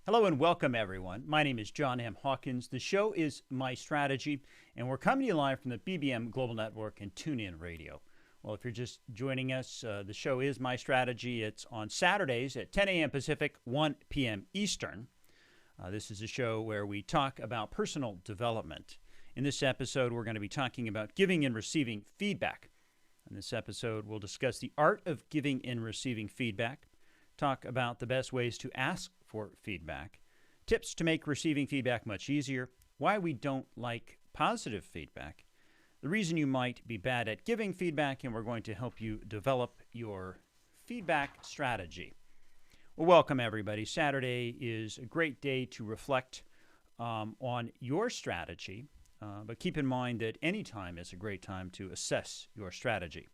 Hello and welcome, everyone. My name is John M. Hawkins. The show is My Strategy, and we're coming to you live from the BBM Global Network and TuneIn Radio. Well, if you're just joining us, the show is My Strategy. It's on Saturdays at 10 a.m. Pacific, 1 p.m. Eastern. This is a show where we talk about personal development. In this episode, we're going to be talking about giving and receiving feedback. In this episode, we'll discuss the art of giving and receiving feedback, talk about the best ways to ask for feedback, tips to make receiving feedback much easier, why we don't like positive feedback, the reason you might be bad at giving feedback, and we're going to help you develop your feedback strategy. Well, welcome everybody. Saturday is a great day to reflect on your strategy, but keep in mind that any time is a great time to assess your strategy.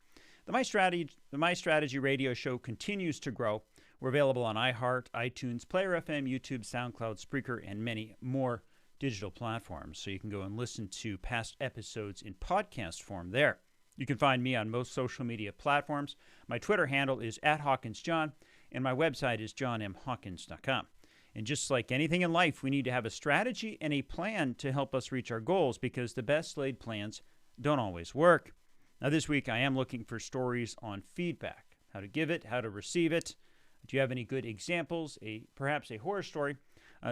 The My Strategy radio show continues to grow. We're available on iHeart, iTunes, Player FM, YouTube, SoundCloud, Spreaker, and many more digital platforms. So you can go and listen to past episodes in podcast form there. You can find me on most social media platforms. My Twitter handle is @HawkinsJohn, and my website is johnmhawkins.com. And just like anything in life, we need to have a strategy and a plan to help us reach our goals, because the best laid plans don't always work. Now, this week, I am looking for stories on feedback, how to give it, how to receive it. Do you have any good examples, perhaps a horror story?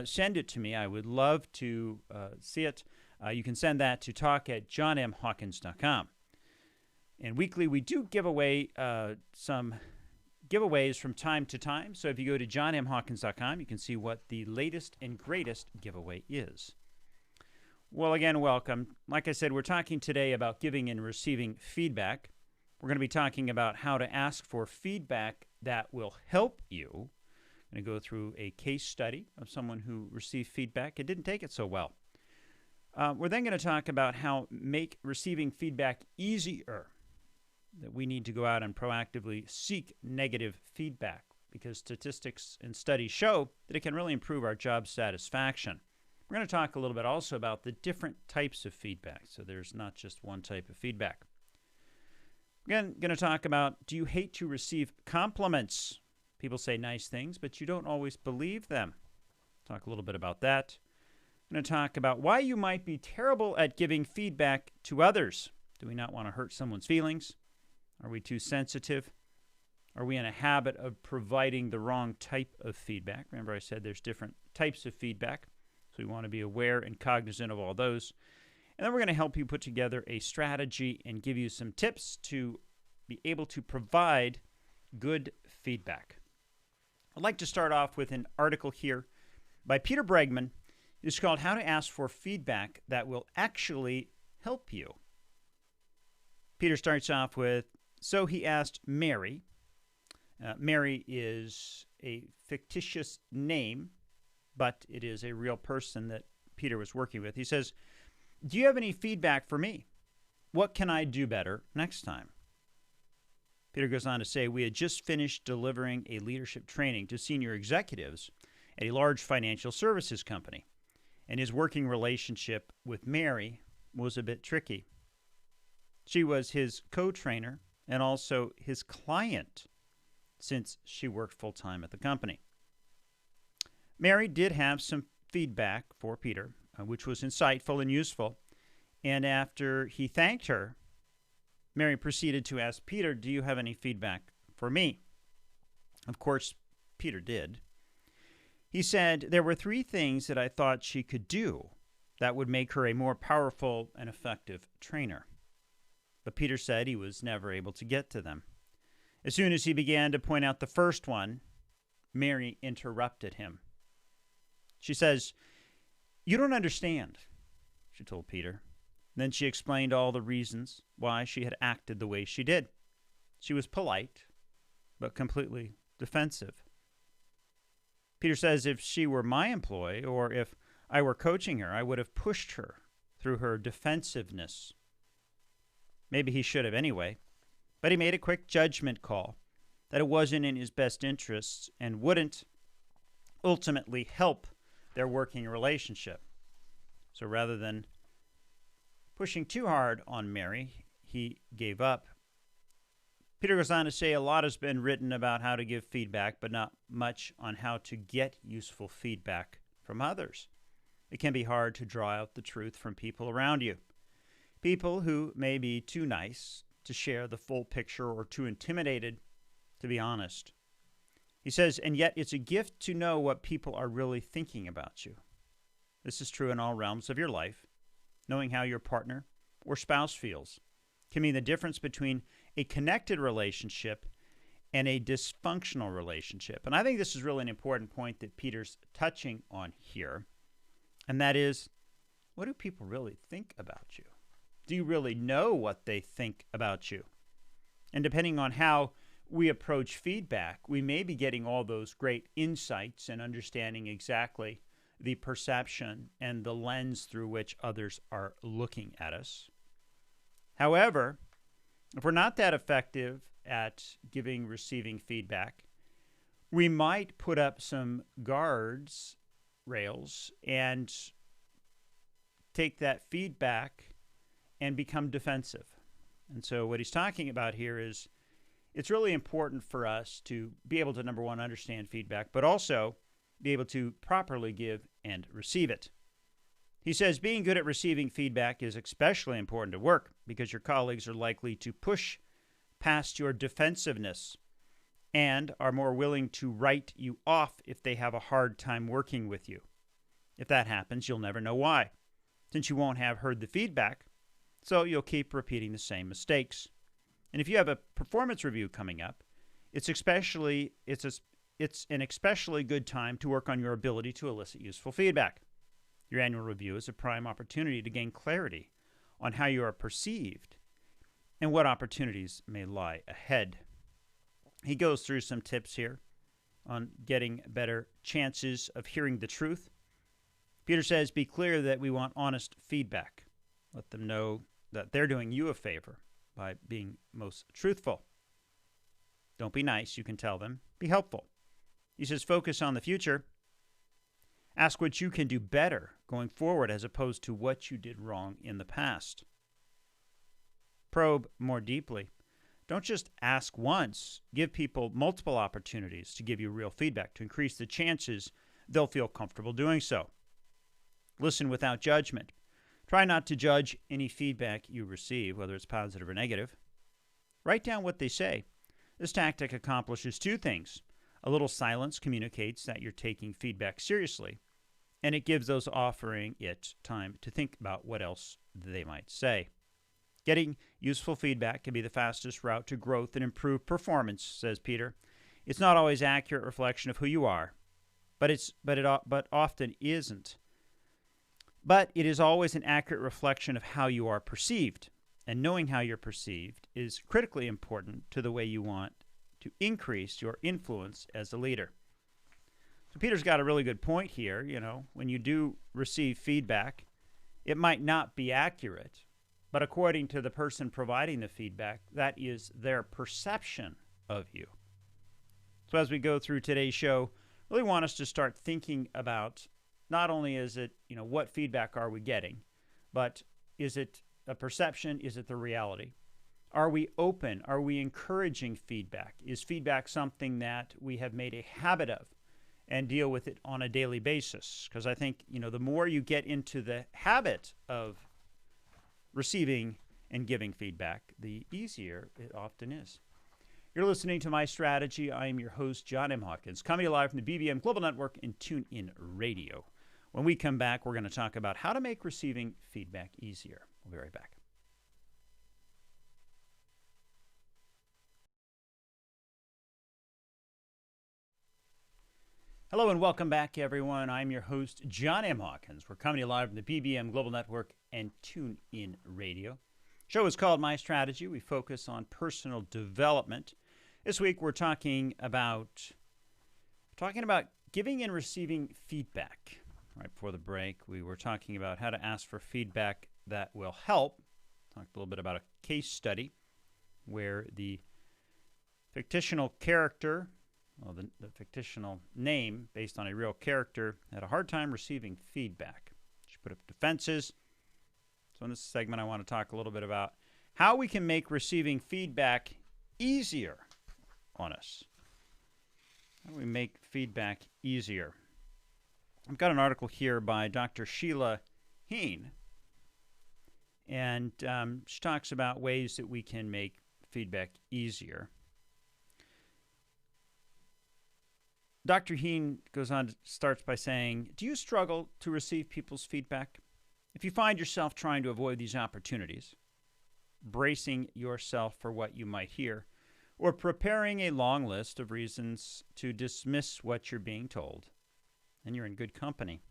Send it to me. I would love to see it. You can send that to talk@johnmhawkins.com. And weekly, we do give away some giveaways from time to time. So if you go to johnmhawkins.com, you can see what the latest and greatest giveaway is. Well, again, welcome. Like I said, we're talking today about giving and receiving feedback. We're going to be talking about how to ask for feedback that will help you. I'm going to go through a case study of someone who received feedback. It didn't take it so well. We're then going to talk about how make receiving feedback easier, that we need to go out and proactively seek negative feedback, because statistics and studies show that it can really improve our job satisfaction. We're going to talk a little bit also about the different types of feedback, so there's not just one type of feedback. Again, going to talk about, do you hate to receive compliments? People say nice things, but you don't always believe them. Talk a little bit about that. I'm going to talk about why you might be terrible at giving feedback to others. Do we not want to hurt someone's feelings? Are we too sensitive? Are we in a habit of providing the wrong type of feedback? Remember, I said there's different types of feedback, so we want to be aware and cognizant of all those. And then we're going to help you put together a strategy and give you some tips to be able to provide good feedback. I'd like to start off with an article here by Peter Bregman. It's called How to Ask for Feedback That Will Actually Help You. Peter starts off with, so he asked Mary. Mary is a fictitious name, but it is a real person that Peter was working with. He says, do you have any feedback for me? What can I do better next time? Peter goes on to say, we had just finished delivering a leadership training to senior executives at a large financial services company, and his working relationship with Mary was a bit tricky. She was his co-trainer and also his client, since she worked full-time at the company. Mary did have some feedback for Peter, which was insightful and useful. And after he thanked her, Mary proceeded to ask Peter, do you have any feedback for me? Of course, Peter did. He said, there were 3 things that I thought she could do that would make her a more powerful and effective trainer. But Peter said he was never able to get to them. As soon as he began to point out the first one, Mary interrupted him. She says, you don't understand, she told Peter. Then she explained all the reasons why she had acted the way she did. She was polite, but completely defensive. Peter says if she were my employee, or if I were coaching her, I would have pushed her through her defensiveness. Maybe he should have anyway, but he made a quick judgment call that it wasn't in his best interests and wouldn't ultimately help their working relationship. So rather than pushing too hard on Mary, he gave up. Peter goes on to say a lot has been written about how to give feedback, but not much on how to get useful feedback from others. It can be hard to draw out the truth from people around you. People who may be too nice to share the full picture or too intimidated to be honest. He says, and yet it's a gift to know what people are really thinking about you. This is true in all realms of your life. Knowing how your partner or spouse feels can mean the difference between a connected relationship and a dysfunctional relationship. And I think this is really an important point that Peter's touching on here. And that is, what do people really think about you? Do you really know what they think about you? And depending on how we approach feedback, we may be getting all those great insights and understanding exactly the perception and the lens through which others are looking at us. However, if we're not that effective at receiving feedback, we might put up some rails, and take that feedback and become defensive. And so what he's talking about here is it's really important for us to be able to, number one, understand feedback, but also be able to properly give and receive it. He says being good at receiving feedback is especially important at work because your colleagues are likely to push past your defensiveness and are more willing to write you off if they have a hard time working with you. If that happens, you'll never know why, since you won't have heard the feedback, so you'll keep repeating the same mistakes. And if you have a performance review coming up, it's an especially good time to work on your ability to elicit useful feedback. Your annual review is a prime opportunity to gain clarity on how you are perceived and what opportunities may lie ahead. He goes through some tips here on getting better chances of hearing the truth. Peter says, be clear that we want honest feedback. Let them know that they're doing you a favor by being most truthful. Don't be nice, you can tell them. Be helpful. He says, focus on the future. Ask what you can do better going forward as opposed to what you did wrong in the past. Probe more deeply. Don't just ask once. Give people multiple opportunities to give you real feedback to increase the chances they'll feel comfortable doing so. Listen without judgment. Try not to judge any feedback you receive, whether it's positive or negative. Write down what they say. This tactic accomplishes two things. A little silence communicates that you're taking feedback seriously, and it gives those offering it time to think about what else they might say. Getting useful feedback can be the fastest route to growth and improved performance, says Peter. It's not always an accurate reflection of who you are, but often isn't. But it is always an accurate reflection of how you are perceived, and knowing how you're perceived is critically important to the way you want to increase your influence as a leader. So Peter's got a really good point here. You know, when you do receive feedback, it might not be accurate, but according to the person providing the feedback, that is their perception of you. So as we go through today's show, I really want us to start thinking about not only is it, what feedback are we getting, but is it a perception? Is it the reality? Are we open? Are we encouraging feedback? Is feedback something that we have made a habit of and deal with it on a daily basis? Because I think, the more you get into the habit of receiving and giving feedback, the easier it often is. You're listening to My Strategy. I am your host, John M. Hawkins, coming to you live from the BBM Global Network and TuneIn Radio. When we come back, we're going to talk about how to make receiving feedback easier. We'll be right back. Hello and welcome back, everyone. I'm your host, John M. Hawkins. We're coming to you live from the BBM Global Network and TuneIn Radio. The show is called My Strategy. We focus on personal development. This week, we're talking about giving and receiving feedback. Right before the break, we were talking about how to ask for feedback that will help. Talked a little bit about a case study where the fictional character, the fictional name based on a real character, had a hard time receiving feedback. She put up defenses. So in this segment, I want to talk a little bit about how we can make receiving feedback easier on us? How do we make feedback easier? I've got an article here by Dr. Sheila Heen, and she talks about ways that we can make feedback easier. Dr. Heen starts by saying, do you struggle to receive people's feedback? If you find yourself trying to avoid these opportunities, bracing yourself for what you might hear, or preparing a long list of reasons to dismiss what you're being told, then you're in good company.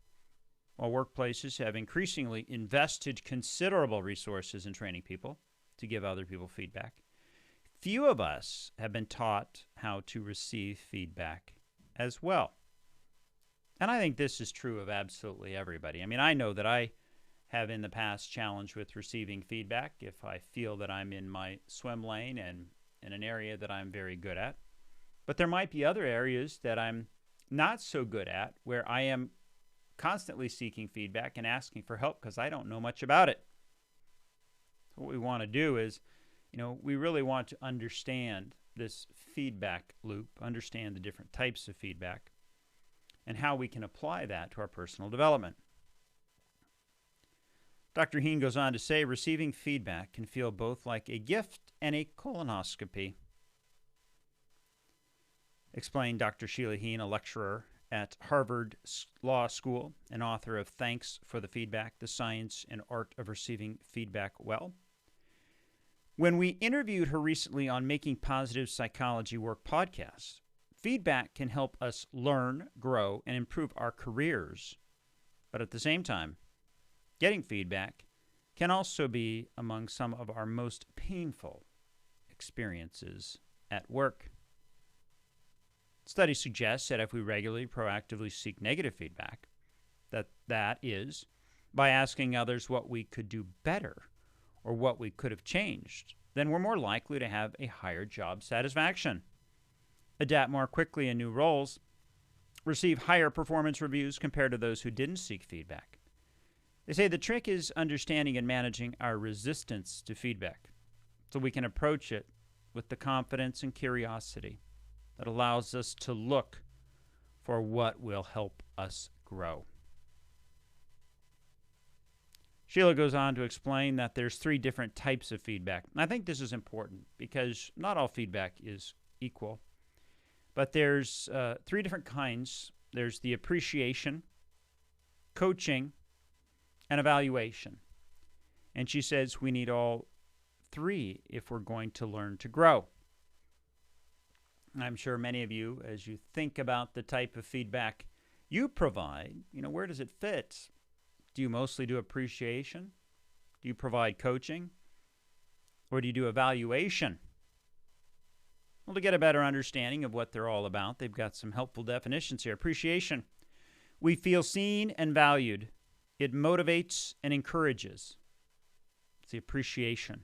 While workplaces have increasingly invested considerable resources in training people to give other people feedback, few of us have been taught how to receive feedback as well. And I think this is true of absolutely everybody. I mean, I know that I have in the past challenged with receiving feedback if I feel that I'm in my swim lane and in an area that I'm very good at. But there might be other areas that I'm not so good at where I am constantly seeking feedback and asking for help because I don't know much about it. So what we want to do is, we really want to understand this feedback loop, understand the different types of feedback, and how we can apply that to our personal development. Dr. Heen goes on to say, receiving feedback can feel both like a gift and a colonoscopy. Explained Dr. Sheila Heen, a lecturer at Harvard Law School and author of Thanks for the Feedback, The Science and Art of Receiving Feedback Well. When we interviewed her recently on Making Positive Psychology Work podcast, feedback can help us learn, grow, and improve our careers. But at the same time, getting feedback can also be among some of our most painful experiences at work. Study suggests that if we regularly, proactively seek negative feedback, that is, by asking others what we could do better or what we could have changed, then we're more likely to have a higher job satisfaction, adapt more quickly in new roles, receive higher performance reviews compared to those who didn't seek feedback. They say the trick is understanding and managing our resistance to feedback so we can approach it with the confidence and curiosity that allows us to look for what will help us grow. Sheila goes on to explain that there's 3 different types of feedback. And I think this is important because not all feedback is equal. But there's 3 different kinds. There's the appreciation, coaching, and evaluation. And she says we need all 3 if we're going to learn to grow. I'm sure many of you, as you think about the type of feedback you provide, where does it fit? Do you mostly do appreciation? Do you provide coaching? Or do you do evaluation? Well, to get a better understanding of what they're all about, they've got some helpful definitions here. Appreciation. We feel seen and valued. It motivates and encourages. It's the appreciation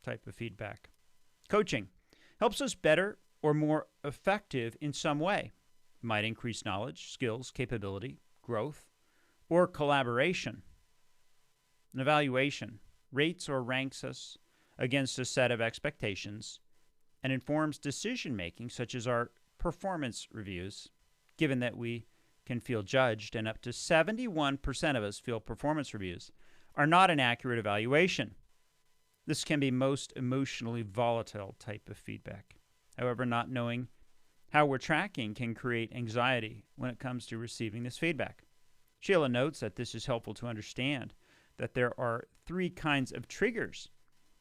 type of feedback. Coaching helps us better or more effective in some way. It might increase knowledge, skills, capability, growth, or collaboration. An evaluation rates or ranks us against a set of expectations and informs decision-making, such as our performance reviews, given that we can feel judged, and up to 71% of us feel performance reviews are not an accurate evaluation. This can be most emotionally volatile type of feedback. However, not knowing how we're tracking can create anxiety when it comes to receiving this feedback. Sheila notes that this is helpful to understand that there are 3 kinds of triggers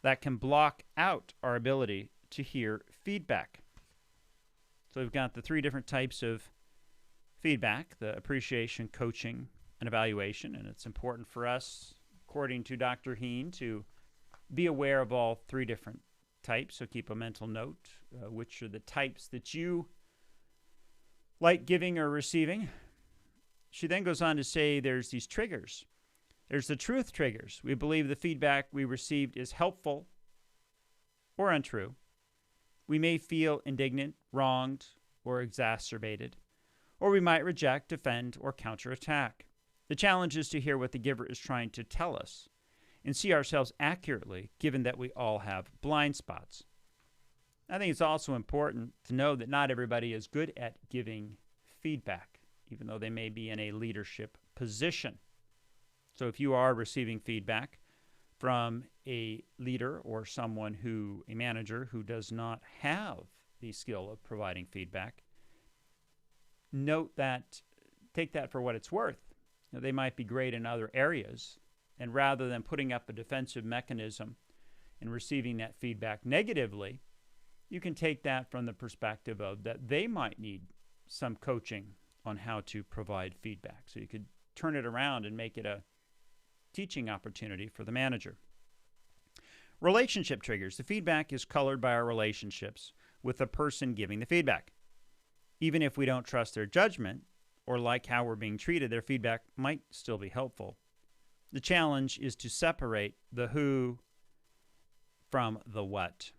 that can block out our ability to hear feedback. So we've got the 3 different types of feedback, the appreciation, coaching, and evaluation, and it's important for us, according to Dr. Heen, to be aware of all 3 different types. So keep a mental note, which are the types that you like giving or receiving. She then goes on to say there's these triggers. There's the truth triggers. We believe the feedback we received is helpful or untrue. We may feel indignant, wronged, or exacerbated, or we might reject, defend, or counterattack. The challenge is to hear what the giver is trying to tell us and see ourselves accurately, given that we all have blind spots. I think it's also important to know that not everybody is good at giving feedback, even though they may be in a leadership position. So if you are receiving feedback from a leader or a manager who does not have the skill of providing feedback, take that for what it's worth. They might be great in other areas, and rather than putting up a defensive mechanism and receiving that feedback negatively, you can take that from the perspective of that they might need some coaching on how to provide feedback. So you could turn it around and make it a teaching opportunity for the manager. Relationship triggers. The feedback is colored by our relationships with the person giving the feedback. Even if we don't trust their judgment or like how we're being treated, their feedback might still be helpful. The challenge is to separate the who from the what.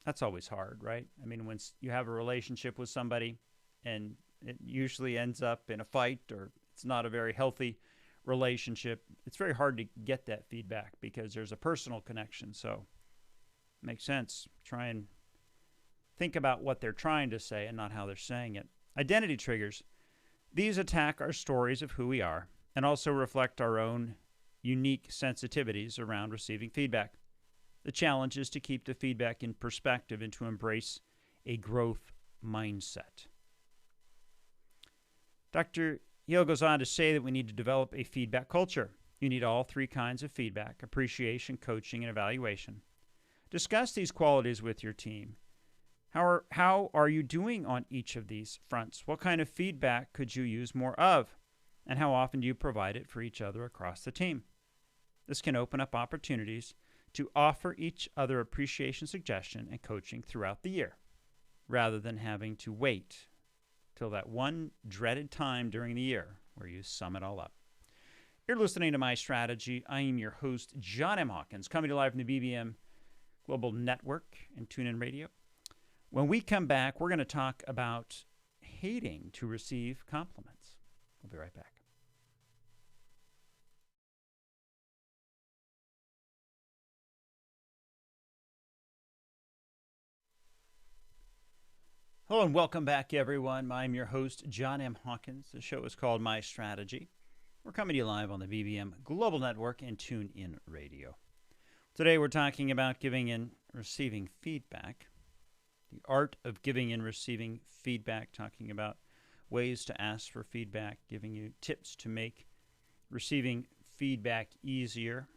That's always hard, right? I mean, when you have a relationship with somebody and it usually ends up in a fight or it's not a very healthy relationship, it's very hard to get that feedback because there's a personal connection. So it makes sense. Try and think about what they're trying to say and not how they're saying it. Identity triggers. These attack our stories of who we are and also reflect our own unique sensitivities around receiving feedback. The challenge is to keep the feedback in perspective and to embrace a growth mindset. Dr. Hill goes on to say that we need to develop a feedback culture. You need all three kinds of feedback: appreciation, coaching, and evaluation. Discuss these qualities with your team. How are you doing on each of these fronts? What kind of feedback could you use more of? And how often do you provide it for each other across the team? This can open up opportunities to offer each other appreciation, suggestion, and coaching throughout the year, rather than having to wait till that one dreaded time during the year where you sum it all up. You're listening to My Strategy. I am your host, John M. Hawkins, coming to you live from the BBM Global Network and TuneIn Radio. When we come back, we're going to talk about hating to receive compliments. We'll be right back. Hello and welcome back, everyone. I'm your host, John M. Hawkins. The show is called My Strategy. We're coming to you live on the BBM Global Network and TuneIn Radio. Today we're talking about giving and receiving feedback, the art of giving and receiving feedback, talking about ways to ask for feedback, giving you tips to make receiving feedback easier.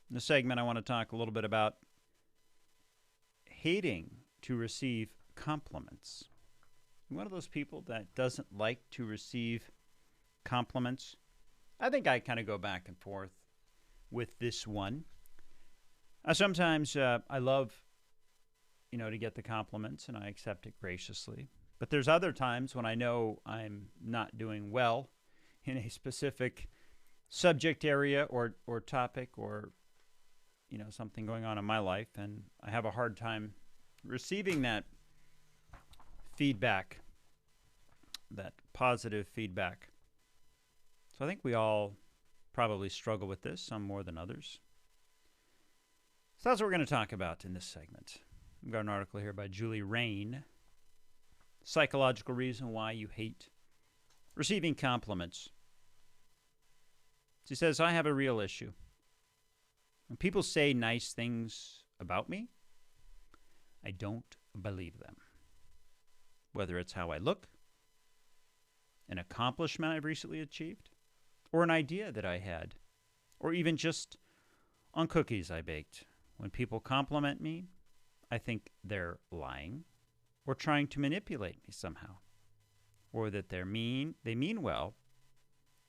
In this segment, I want to talk a little bit about hating to receive compliments. You're one of those people that doesn't like to receive compliments. I think I kind of go back and forth with this one. Sometimes I love, to get the compliments, and I accept it graciously. But there's other times when I know I'm not doing well in a specific subject area or topic or, something going on in my life, and I have a hard time receiving that feedback, that positive feedback. So I think we all probably struggle with this, some more than others. So that's what we're going to talk about in this segment. I've got an article here by Julie Rain, Psychological Reason Why You Hate Receiving Compliments. She says, I have a real issue. When people say nice things about me, I don't believe them. Whether it's how I look, an accomplishment I've recently achieved, or an idea that I had, or even just on cookies I baked. When people compliment me, I think they're lying or trying to manipulate me somehow, or that they mean well,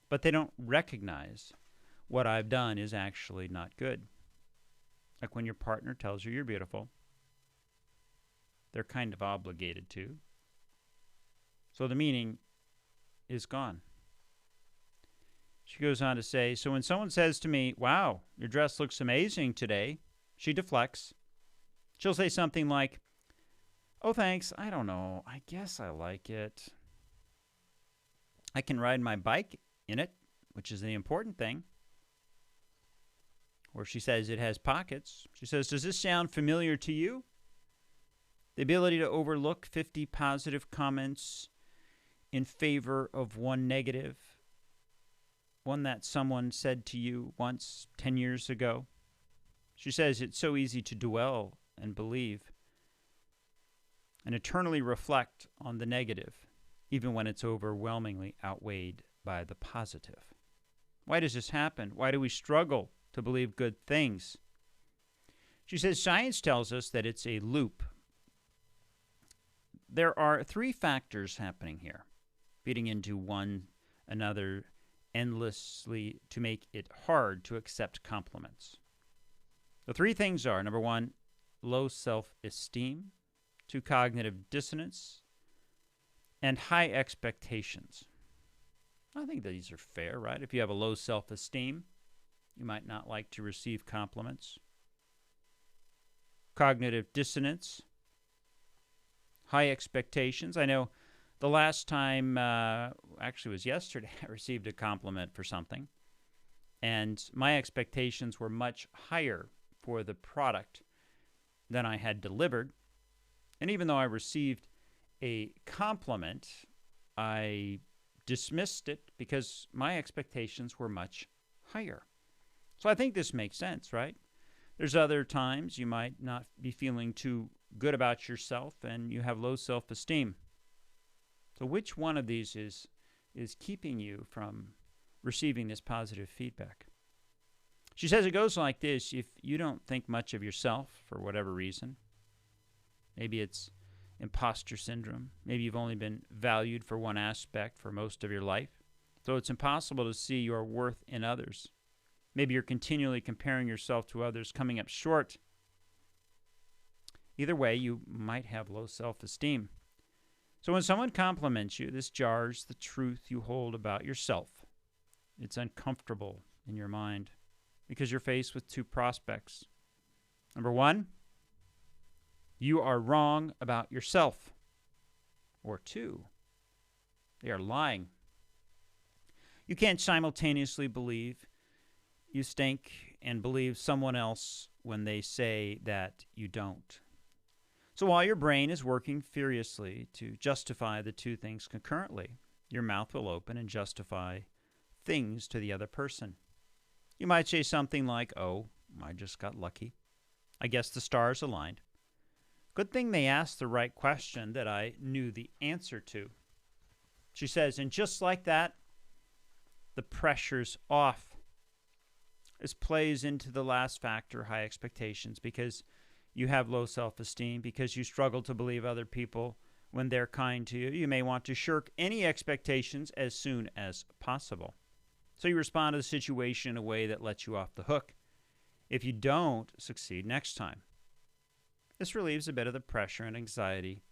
but they don't recognize what I've done is actually not good. Like when your partner tells you you're beautiful, they're kind of obligated to. So the meaning is gone. She goes on to say, so when someone says to me, wow, your dress looks amazing today, she deflects. She'll say something like, oh, thanks, I don't know, I guess I like it. I can ride my bike in it, which is the important thing. Or she says it has pockets. She says, does this sound familiar to you? The ability to overlook 50 positive comments in favor of one negative, one that someone said to you once 10 years ago. She says it's so easy to dwell and believe and eternally reflect on the negative, even when it's overwhelmingly outweighed by the positive. Why does this happen? Why do we struggle to believe good things? She says science tells us that it's a loop. There are three factors happening here, feeding into one another endlessly to make it hard to accept compliments. The three things are, number one, low self-esteem, two, cognitive dissonance, and high expectations. I think these are fair, right? If you have a low self-esteem, you might not like to receive compliments. Cognitive dissonance, high expectations. I know the last time, actually it was yesterday, I received a compliment for something, and my expectations were much higher for the product than I had delivered. And even though I received a compliment, I dismissed it because my expectations were much higher. So I think this makes sense, right? There's other times you might not be feeling too good about yourself and you have low self-esteem. So which one of these is keeping you from receiving this positive feedback? She says it goes like this: if you don't think much of yourself for whatever reason, maybe it's imposter syndrome, maybe you've only been valued for one aspect for most of your life, so it's impossible to see your worth in others. Maybe you're continually comparing yourself to others, coming up short. Either way, you might have low self-esteem. So when someone compliments you, this jars the truth you hold about yourself. It's uncomfortable in your mind because you're faced with two prospects. Number one, you are wrong about yourself. Or two, they are lying. You can't simultaneously believe you stink and believe someone else when they say that you don't. So while your brain is working furiously to justify the two things concurrently, your mouth will open and justify things to the other person. You might say something like, "Oh, I just got lucky. I guess the stars aligned. Good thing they asked the right question that I knew the answer to." She says, and just like that, the pressure's off. This plays into the last factor, high expectations, because you have low self-esteem, because you struggle to believe other people when they're kind to you. You may want to shirk any expectations as soon as possible. So you respond to the situation in a way that lets you off the hook if you don't succeed next time. This relieves a bit of the pressure and anxiety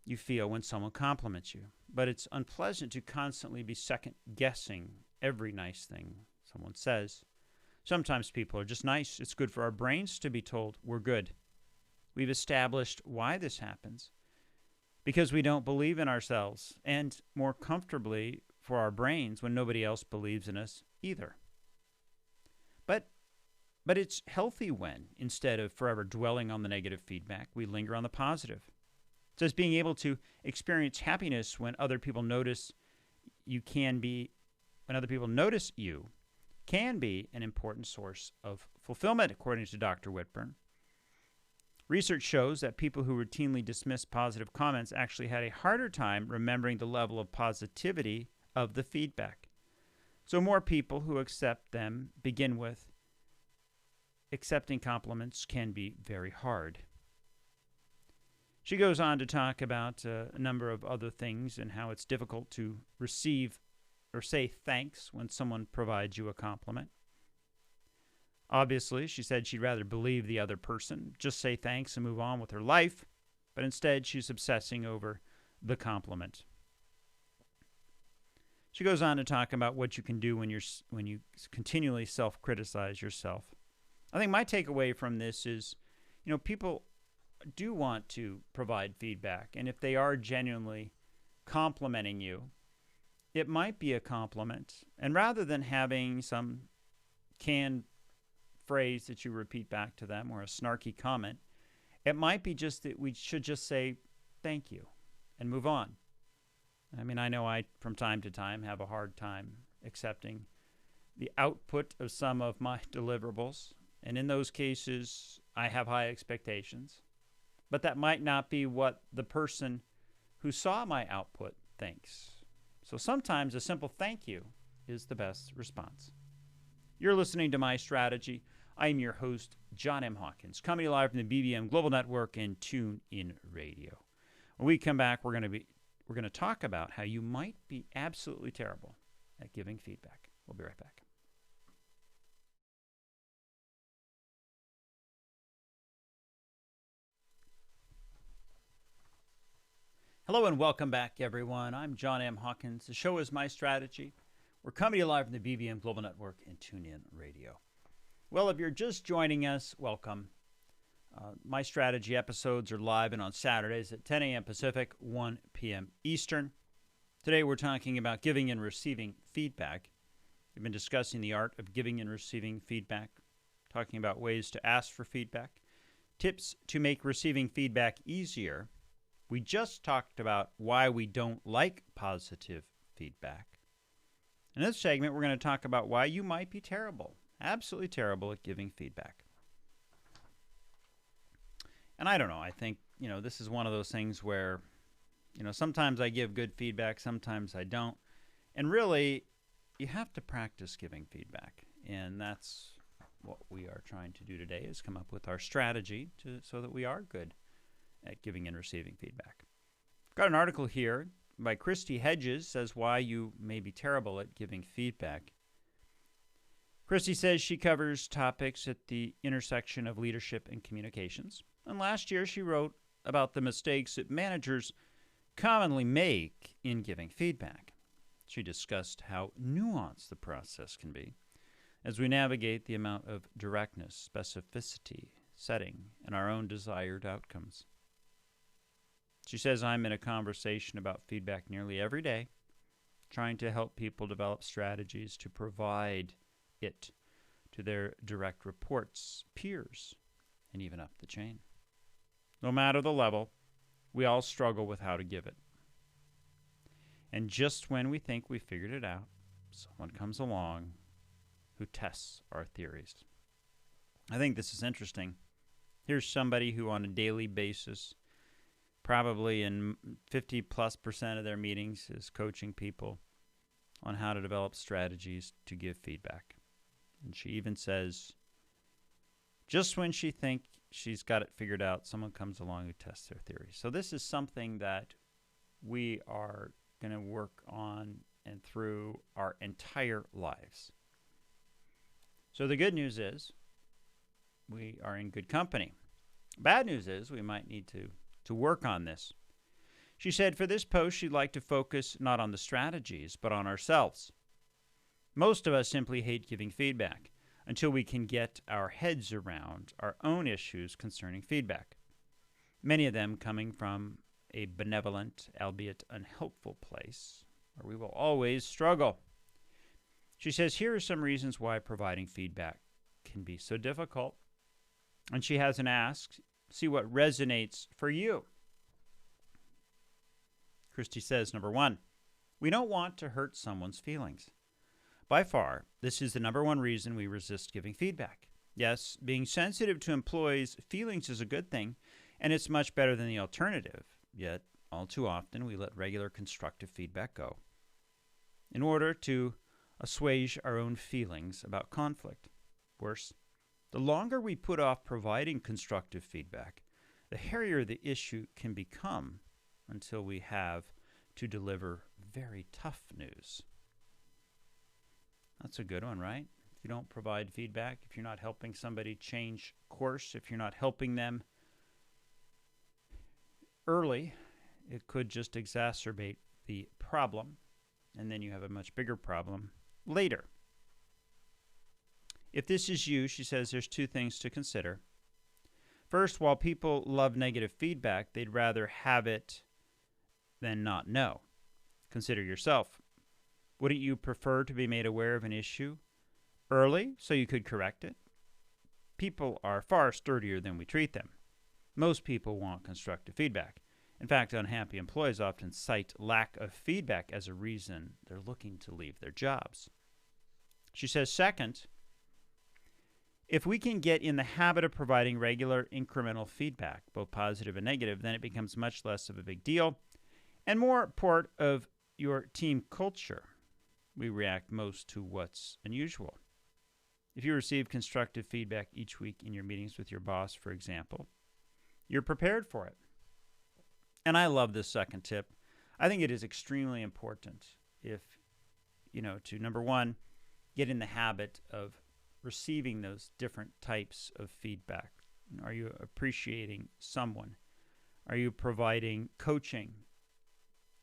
you feel when someone compliments you, but it's unpleasant to constantly be second-guessing every nice thing someone says. Sometimes people are just nice. It's good for our brains to be told we're good. We've established why this happens, because we don't believe in ourselves, and more comfortably for our brains when nobody else believes in us either. But it's healthy when, instead of forever dwelling on the negative feedback, we linger on the positive. It says being able to experience happiness when other people notice you can be an important source of fulfillment, according to Dr. Whitburn. Research shows that people who routinely dismiss positive comments actually had a harder time remembering the level of positivity of the feedback. So more people who accept them begin with, accepting compliments can be very hard. She goes on to talk about a number of other things and how it's difficult to receive or say thanks when someone provides you a compliment. Obviously, she said she'd rather believe the other person, just say thanks and move on with her life, but instead she's obsessing over the compliment. She goes on to talk about what you can do when you continually self-criticize yourself. I think my takeaway from this is, people do want to provide feedback, and if they are genuinely complimenting you, it might be a compliment. And rather than having some canned phrase that you repeat back to them or a snarky comment, It might be just that we should just say thank you and move on. I mean, I know I, from time to time, have a hard time accepting the output of some of my deliverables. And in those cases, I have high expectations. But that might not be what the person who saw my output thinks. So sometimes a simple thank you is the best response. You're listening to My Strategy. I am your host, John M. Hawkins, coming live from the BBM Global Network and TuneIn Radio. When we come back, we're going to talk about how you might be absolutely terrible at giving feedback. We'll be right back. Hello and welcome back, everyone. I'm John M. Hawkins. The show is My Strategy. We're coming to you live from the BBM Global Network and TuneIn Radio. Well, if you're just joining us, welcome. My Strategy episodes are live and on Saturdays at 10 a.m. Pacific, 1 p.m. Eastern. Today we're talking about giving and receiving feedback. We've been discussing the art of giving and receiving feedback, talking about ways to ask for feedback, tips to make receiving feedback easier. We just talked about why we don't like positive feedback. In this segment, we're going to talk about why you might be terrible, absolutely terrible at giving feedback. And I don't know, I think, this is one of those things where, sometimes I give good feedback, sometimes I don't. And really, you have to practice giving feedback. And that's what we are trying to do today, is come up with our strategy so that we are good at giving and receiving feedback. Got an article here by Christy Hedges, says why you may be terrible at giving feedback. Christy says she covers topics at the intersection of leadership and communications. And last year she wrote about the mistakes that managers commonly make in giving feedback. She discussed how nuanced the process can be as we navigate the amount of directness, specificity, setting, and our own desired outcomes. She says, I'm in a conversation about feedback nearly every day, trying to help people develop strategies to provide it to their direct reports, peers, and even up the chain. No matter the level, we all struggle with how to give it. And just when we think we figured it out, someone comes along who tests our theories. I think this is interesting. Here's somebody who on a daily basis, probably in 50+% of their meetings, is coaching people on how to develop strategies to give feedback. And she even says, just when she thinks she's got it figured out, someone comes along who tests their theories. So this is something that we are going to work on and through our entire lives. So the good news is we are in good company. Bad news is we might need to work on this. She said for this post she'd like to focus not on the strategies, but on ourselves. Most of us simply hate giving feedback until we can get our heads around our own issues concerning feedback, many of them coming from a benevolent, albeit unhelpful place, where we will always struggle. She says here are some reasons why providing feedback can be so difficult. And she has an ask, see what resonates for you. Christy says, number one, we don't want to hurt someone's feelings. By far, this is the number one reason we resist giving feedback. Yes, being sensitive to employees' feelings is a good thing, and it's much better than the alternative. Yet, all too often, we let regular constructive feedback go in order to assuage our own feelings about conflict. Worse, the longer we put off providing constructive feedback, the hairier the issue can become until we have to deliver very tough news. That's a good one, right? If you don't provide feedback, if you're not helping somebody change course, if you're not helping them early, it could just exacerbate the problem, and then you have a much bigger problem later. If this is you, she says there's two things to consider. First, while people love negative feedback, they'd rather have it than not know. Consider yourself. Wouldn't you prefer to be made aware of an issue early so you could correct it? People are far sturdier than we treat them. Most people want constructive feedback. In fact, unhappy employees often cite lack of feedback as a reason they're looking to leave their jobs. She says, second, if we can get in the habit of providing regular incremental feedback, both positive and negative, then it becomes much less of a big deal and more part of your team culture. We react most to what's unusual. If you receive constructive feedback each week in your meetings with your boss, for example, you're prepared for it. And I love this second tip. I think it is extremely important to, number one, get in the habit of receiving those different types of feedback. Are you appreciating someone? Are you providing coaching?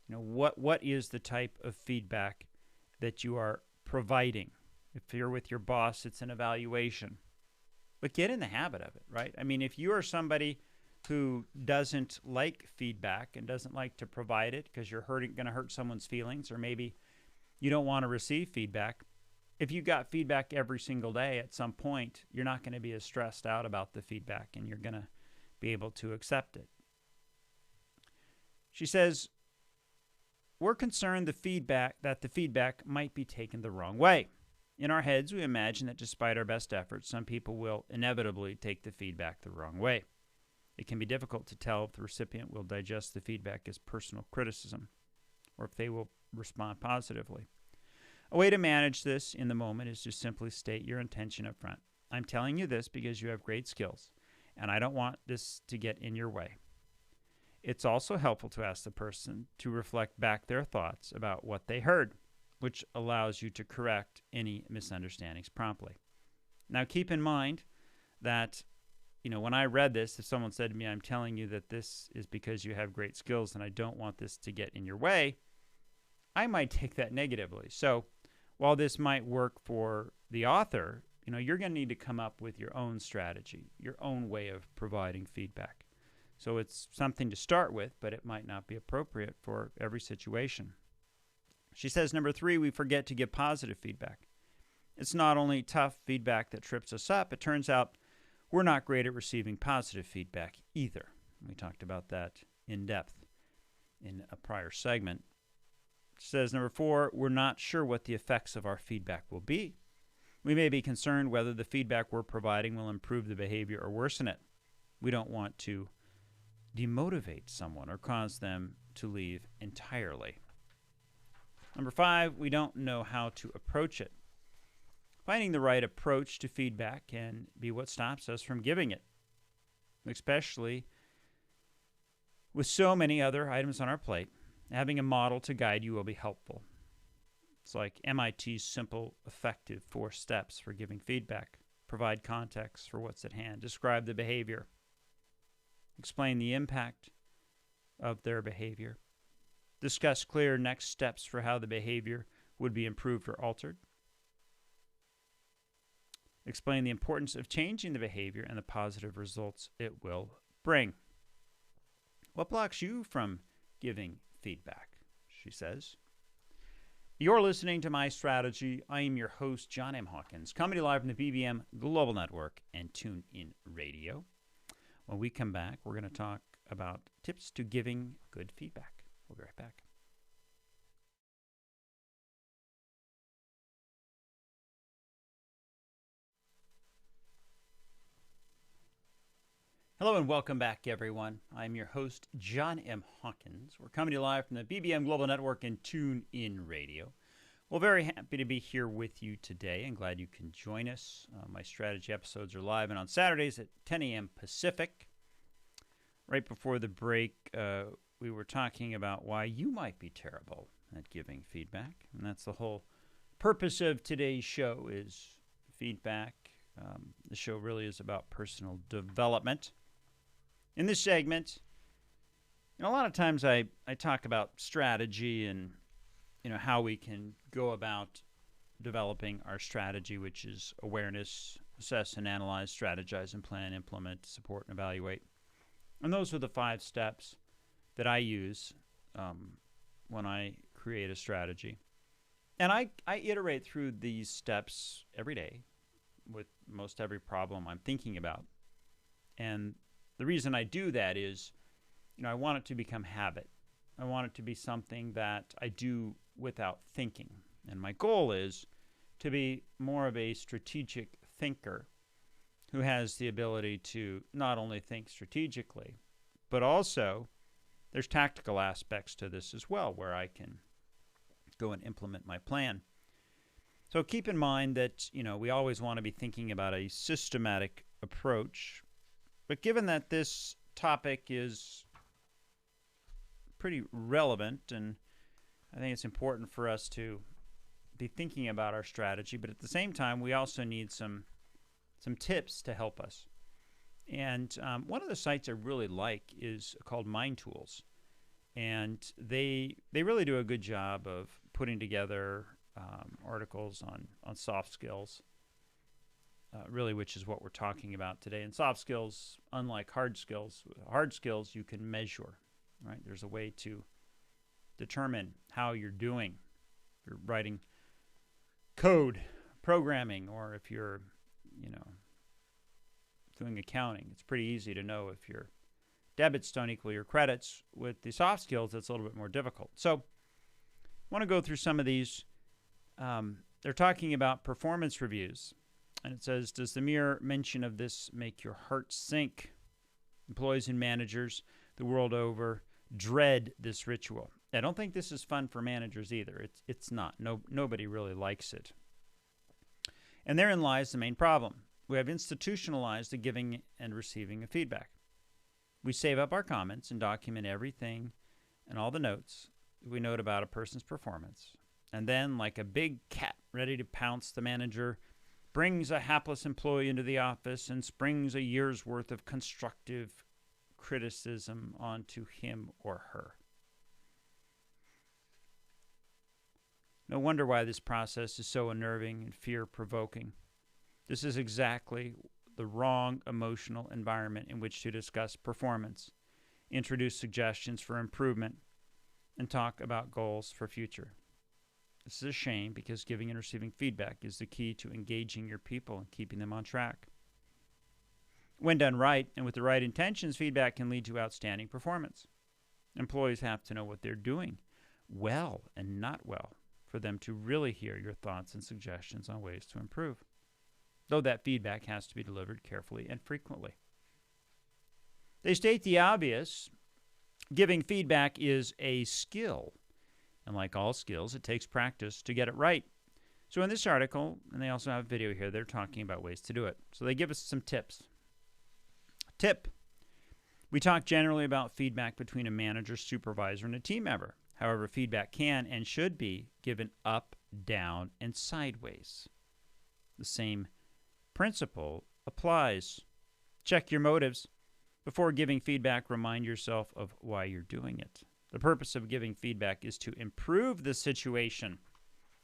What is the type of feedback that you are providing? If you're with your boss, it's an evaluation. But get in the habit of it, right? I mean, if you are somebody who doesn't like feedback and doesn't like to provide it because you're going to hurt someone's feelings, or maybe you don't want to receive feedback, if you got feedback every single day, at some point, you're not going to be as stressed out about the feedback and you're going to be able to accept it. She says, we're concerned that the feedback might be taken the wrong way. In our heads, we imagine that despite our best efforts, some people will inevitably take the feedback the wrong way. It can be difficult to tell if the recipient will digest the feedback as personal criticism or if they will respond positively. A way to manage this in the moment is to simply state your intention up front. I'm telling you this because you have great skills, and I don't want this to get in your way. It's also helpful to ask the person to reflect back their thoughts about what they heard, which allows you to correct any misunderstandings promptly. Now, keep in mind that, when I read this, if someone said to me, I'm telling you that this is because you have great skills and I don't want this to get in your way, I might take that negatively. So while this might work for the author, you're going to need to come up with your own strategy, your own way of providing feedback. So it's something to start with, but it might not be appropriate for every situation. She says, number 3, we forget to give positive feedback. It's not only tough feedback that trips us up, it turns out we're not great at receiving positive feedback either. We talked about that in depth in a prior segment. She says, number 4, we're not sure what the effects of our feedback will be. We may be concerned whether the feedback we're providing will improve the behavior or worsen it. We don't want to demotivate someone or cause them to leave entirely. Number 5, we don't know how to approach it. Finding the right approach to feedback can be what stops us from giving it, especially with so many other items on our plate. Having a model to guide you will be helpful. It's like MIT's simple, effective 4 steps for giving feedback. Provide context for what's at hand. Describe the behavior. Explain the impact of their behavior. Discuss clear next steps for how the behavior would be improved or altered. Explain the importance of changing the behavior and the positive results it will bring. What blocks you from giving feedback? She says. You're listening to My Strategy. I am your host, John M. Hawkins, coming to you live from the BBM Global Network and TuneIn Radio. When we come back, we're going to talk about tips to giving good feedback. We'll be right back. Hello and welcome back, everyone. I'm your host, John M. Hawkins. We're coming to you live from the BBM Global Network and TuneIn Radio. Well, very happy to be here with you today and glad you can join us. My strategy episodes are live and on Saturdays at 10 a.m. Pacific. Right before the break, we were talking about why you might be terrible at giving feedback. And that's the whole purpose of today's show is feedback. The show really is about personal development. In this segment, a lot of times I talk about strategy and how we can go about developing our strategy, which is awareness, assess and analyze, strategize and plan, implement, support and evaluate. And those are the 5 steps that I use when I create a strategy. And I iterate through these steps every day with most every problem I'm thinking about. And The reason I do that is, I want it to become habit. I want it to be something that I do without thinking. And my goal is to be more of a strategic thinker who has the ability to not only think strategically, but also there's tactical aspects to this as well, where I can go and implement my plan. So keep in mind that, we always want to be thinking about a systematic approach. But given that this topic is pretty relevant, and I think it's important for us to be thinking about our strategy, but at the same time, we also need some tips to help us. And one of the sites I really like is called Mind Tools. And they really do a good job of putting together articles on soft skills, really, which is what we're talking about today. And soft skills, unlike hard skills you can measure, right? There's a way to determine how you're doing. If you're writing code, programming, or if you're, doing accounting, it's pretty easy to know if your debits don't equal your credits. With the soft skills, it's a little bit more difficult. So I want to go through some of these. They're talking about performance reviews. And it says, does the mere mention of this make your heart sink? Employees and managers the world over dread this ritual. I don't think this is fun for managers either. It's not. Nobody really likes it. And therein lies the main problem. We have institutionalized the giving and receiving of feedback. We save up our comments and document everything and all the notes we note about a person's performance. And then, like a big cat ready to pounce, the manager brings a hapless employee into the office and springs a year's worth of constructive criticism onto him or her. No wonder why this process is so unnerving and fear-provoking. This is exactly the wrong emotional environment in which to discuss performance, introduce suggestions for improvement, and talk about goals for future. This is a shame because giving and receiving feedback is the key to engaging your people and keeping them on track. When done right and with the right intentions, feedback can lead to outstanding performance. Employees have to know what they're doing well and not well for them to really hear your thoughts and suggestions on ways to improve, though that feedback has to be delivered carefully and frequently. They state the obvious. Giving feedback is a skill. And like all skills, it takes practice to get it right. So in this article, and they also have a video here, they're talking about ways to do it. So they give us some tips. Tip: we talk generally about feedback between a manager, supervisor, and a team member. However, feedback can and should be given up, down, and sideways. The same principle applies. Check your motives. Before giving feedback, remind yourself of why you're doing it. The purpose of giving feedback is to improve the situation.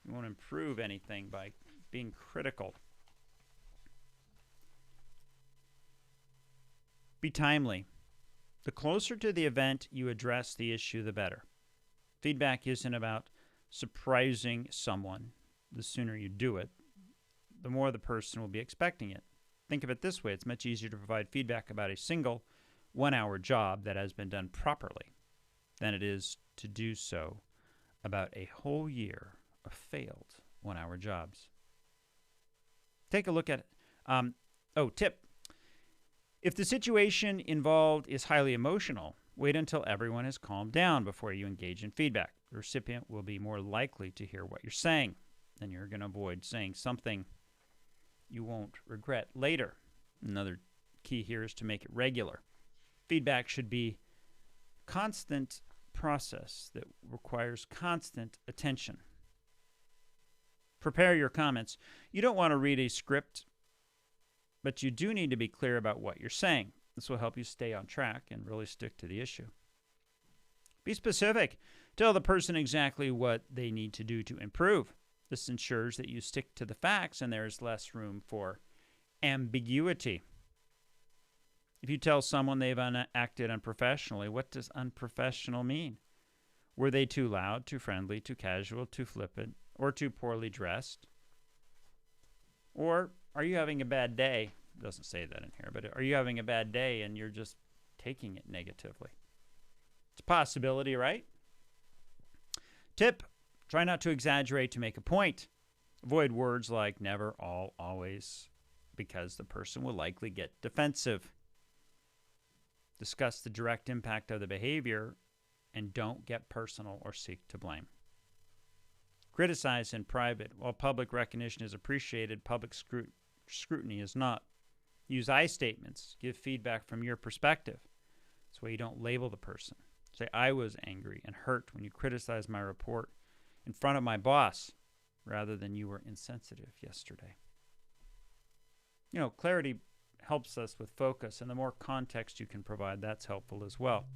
You won't improve anything by being critical. Be timely. The closer to the event you address the issue, the better. Feedback isn't about surprising someone. The sooner you do it, the more the person will be expecting it. Think of it this way. It's much easier to provide feedback about a single one-hour job that has been done properly than it is to do so about a whole year of failed one-hour jobs. Take a look at tip. If the situation involved is highly emotional, wait until everyone has calmed down before you engage in feedback. The recipient will be more likely to hear what you're saying, and you're going to avoid saying something you won't regret later. Another key here is to make it regular. Feedback should be a constant process that requires constant attention. Prepare your comments. You don't want to read a script, but you do need to be clear about what you're saying. This will help you stay on track and really stick to the issue. Be specific. Tell the person exactly what they need to do to improve. This ensures that you stick to the facts and there is less room for ambiguity. If you tell someone they've acted unprofessionally, what does unprofessional mean? Were they too loud, too friendly, too casual, too flippant, or too poorly dressed? Or are you having a bad day It doesn't say that in here, but are you having a bad day and you're just taking it negatively? It's a possibility, right? Tip, try not to exaggerate to make a point. Avoid words like never, all, always, because the person will likely get defensive. Discuss the direct impact of the behavior and don't get personal or seek to blame. Criticize in private. While public recognition is appreciated, public scrutiny is not. Use I statements. Give feedback from your perspective. This way you don't label the person. Say, I was angry and hurt when you criticized my report in front of my boss, rather than you were insensitive yesterday. You know, clarity helps us with focus, and the more context you can provide, that's helpful as well.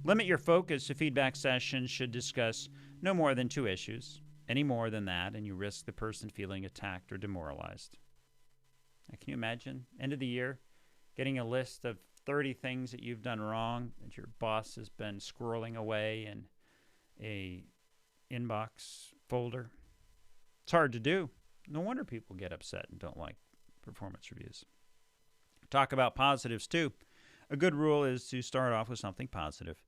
Limit your focus. A feedback session should discuss no more than 2 issues. Any more than that, and you risk the person feeling attacked or demoralized. Now, can you imagine, end of the year, getting a list of 30 things that you've done wrong, that your boss has been squirreling away in a inbox folder? It's hard to do. No wonder people get upset and don't like performance reviews. Talk about positives too. A good rule is to start off with something positive.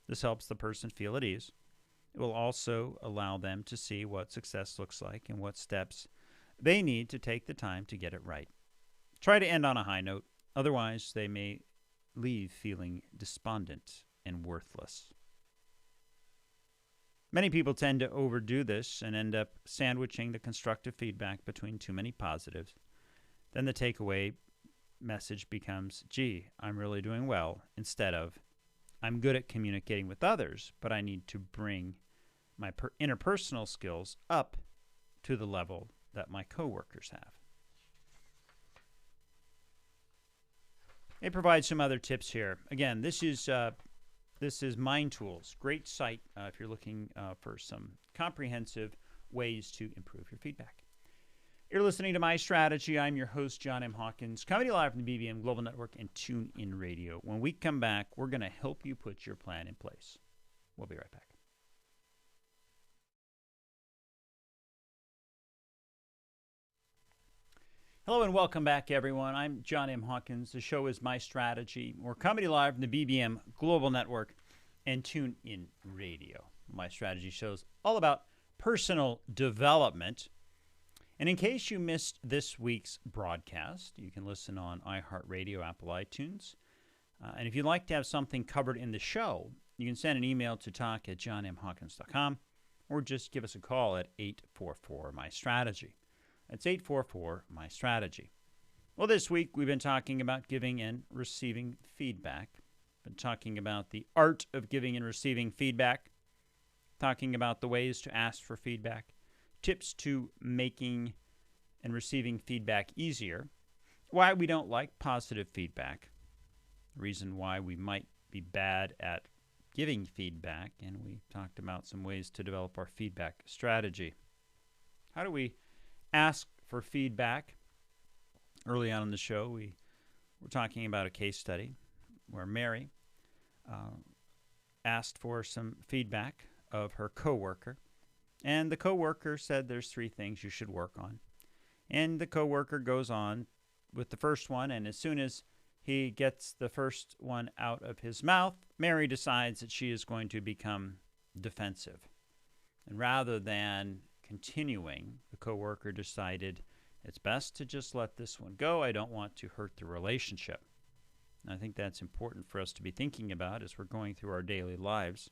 This helps the person feel at ease. It will also allow them to see what success looks like and what steps they need to take the time to get it right. Try to end on a high note. Otherwise, they may leave feeling despondent and worthless. Many people tend to overdo this and end up sandwiching the constructive feedback between too many positives. Then the takeaway message becomes, gee, I'm really doing well, instead of, I'm good at communicating with others, but I need to bring my interpersonal skills up to the level that my coworkers have. They provide some other tips here. Again, this is Mind Tools. Great site if you're looking for some comprehensive ways to improve your feedback. You're listening to My Strategy. I'm your host, John M. Hawkins, coming to you live from the BBM Global Network and TuneIn Radio. When we come back, we're going to help you put your plan in place. We'll be right back. Hello and welcome back, everyone. I'm John M. Hawkins. The show is My Strategy. We're coming to you live from the BBM Global Network and TuneIn Radio. My Strategy show's all about personal development. And in case you missed this week's broadcast, you can listen on iHeartRadio, Apple iTunes. And if you'd like to have something covered in the show, you can send an email to talk@johnmhawkins.com or just give us a call at 844-MY-STRATEGY. That's 844-MY-STRATEGY. Well, this week we've been talking about giving and receiving feedback. Been talking about the art of giving and receiving feedback. Talking about the ways to ask for feedback. Tips to making and receiving feedback easier. Why we don't like positive feedback. The reason why we might be bad at giving feedback. And we talked about some ways to develop our feedback strategy. How do we ask for feedback? Early on in the show, we were talking about a case study where Mary asked for some feedback of her coworker, and the coworker said there's 3 things you should work on. And the coworker goes on with the first one, and as soon as he gets the first one out of his mouth, Mary decides that she is going to become defensive. And rather than continuing, the coworker decided it's best to just let this one go. I don't want to hurt the relationship. And I think that's important for us to be thinking about as we're going through our daily lives.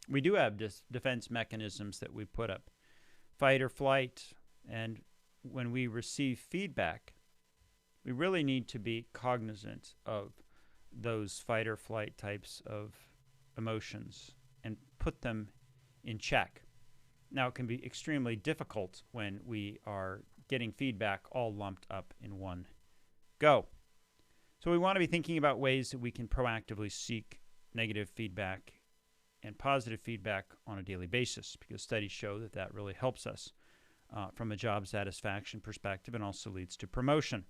We do have defense mechanisms that we put up, fight or flight, and when we receive feedback, we really need to be cognizant of those fight or flight types of emotions and put them in check. Now, it can be extremely difficult when we are getting feedback all lumped up in one go. So we want to be thinking about ways that we can proactively seek negative feedback and positive feedback on a daily basis, because studies show that that really helps us from a job satisfaction perspective and also leads to promotion.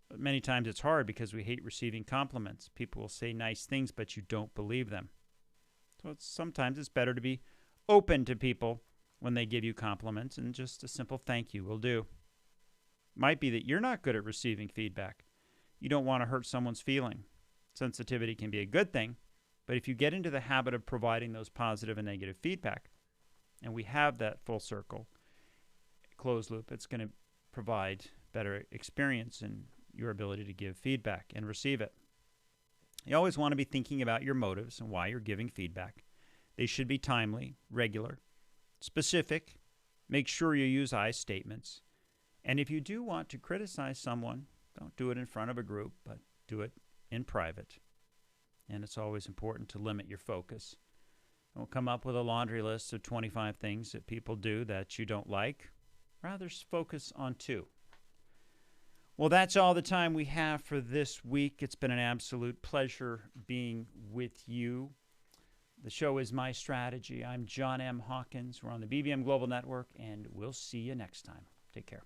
But many times it's hard because we hate receiving compliments. People will say nice things, but you don't believe them. So sometimes it's better to be open to people when they give you compliments, and just a simple thank you will do. Might be that you're not good at receiving feedback. You don't want to hurt someone's feeling. Sensitivity can be a good thing, but if you get into the habit of providing those positive and negative feedback, and we have that full circle, closed loop, it's going to provide better experience in your ability to give feedback and receive it. You always want to be thinking about your motives and why you're giving feedback. They should be timely, regular, specific. Make sure you use I statements. And if you do want to criticize someone, don't do it in front of a group, but do it in private. And it's always important to limit your focus. Don't come up with a laundry list of 25 things that people do that you don't like. Rather, focus on 2. Well, that's all the time we have for this week. It's been an absolute pleasure being with you. The show is My Strategy. I'm John M. Hawkins. We're on the BBM Global Network, and we'll see you next time. Take care.